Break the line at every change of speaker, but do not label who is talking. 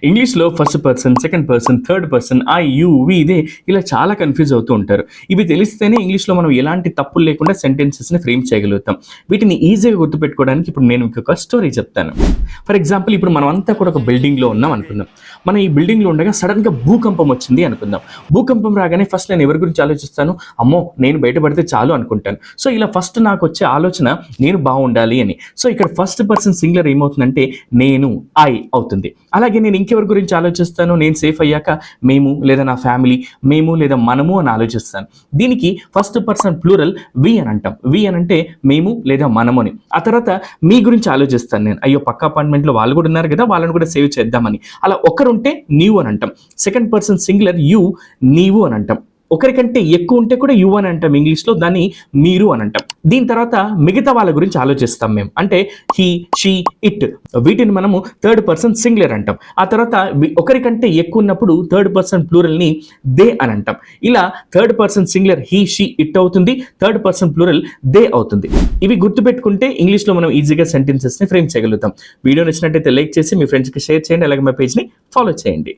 ఇంగ్లీష్‌లో first person, second person, third person, I, you, we ఇదే ఇలా చాలా కన్‌ఫ్యూజ్ అవుతూ ఉంటారు. ఇవి తెలిస్తేనే ఇంగ్లీష్‌లో మనం ఎలాంటి తప్పులు లేకుండా సెంటెన్సెస్‌ని ఫ్రేమ్ చేయగలుగుతాం. వీటిని ఈజీగా గుర్తుపెట్టుకోవడానికి ఇప్పుడు నేను మీకొక స్టోరీ చెప్తాను. ఫర్ ఎగ్జాంపుల్ ఇప్పుడు మనమంతా కూడా ఒక బిల్డింగ్‌లో ఉన్నాం అనుకుందాం. మనం ఈ బిల్డింగ్‌లో ఉండగా సడెన్‌గా భూకంపం వచ్చింది అనుకుందాం. భూకంపం రాగానే ఫస్ట్ నేను ఎవరి గురించి ఆలోచిస్తాను? అమ్మో! నేను బయటపడితే చాలు అనుకుంటాను. సో ఇలా ఫస్ట్ నాకొచ్చే ఆలోచన నేను బావుండాలి అని. సో ఇక్కడ ఫస్ట్ పర్సన్ సింగులర్ ఏమవుతుందంటే నేను, ఐ అవుతుంది. అలాగే నేను ఇంకెవరి గురించి ఆలోచిస్తాను? నేను సేఫ్ అయ్యాక మేము లేదా నా ఫ్యామిలీ, మేము లేదా మనము అని ఆలోచిస్తాను. దీనికి ఫస్ట్ పర్సన్ ప్లూరల్ వి అని అంటాం. వి అని అంటే మేము లేదా మనము అని. ఆ తర్వాత మీ గురించి ఆలోచిస్తాను నేను. అయ్యో పక్క అపార్ట్మెంట్‌లో వాళ్ళు కూడా ఉన్నారు కదా! వాళ్ళని కూడా సేవ్ చేద్దామని. అలా ఒకరుంటే నీవు అని అంటాం. సెకండ్ పర్సన్ సింగులర్ యూ, నీవు అని అంటాం. ఒకరికంటే ఎక్కువ ఉంటే కూడా యు అని అంటాం ఇంగ్లీష్‌లో. దాన్ని మీరు అని అంటాం. దీని తర్వాత మిగతా వాళ్ళ గురించి ఆలోచిస్తాం మేము. అంటే హి, షీ, ఇట్ వీటిని మనము థర్డ్ పర్సన్ సింగులర్ అంటాం. ఆ తర్వాత ఒకరికంటే ఎక్కువ ఉన్నప్పుడు థర్డ్ పర్సన్ ప్లూరల్‌ని దే అని అంటాం. ఇలా third person singular he, she, it అవుతుంది. థర్డ్ పర్సన్ ప్లూరల్ దే అవుతుంది. ఇవి గుర్తుపెట్టుకుంటే ఇంగ్లీష్‌లో మనం ఈజీగా సెంటెన్సెస్‌ని ఫ్రేమ్ చేయగలుగుతాం. వీడియో నచ్చినట్టయితే లైక్ చేసి మీ ఫ్రెండ్స్‌కి షేర్ చేయండి. అలాగే మా పేజ్‌ని ఫాలో చేయండి.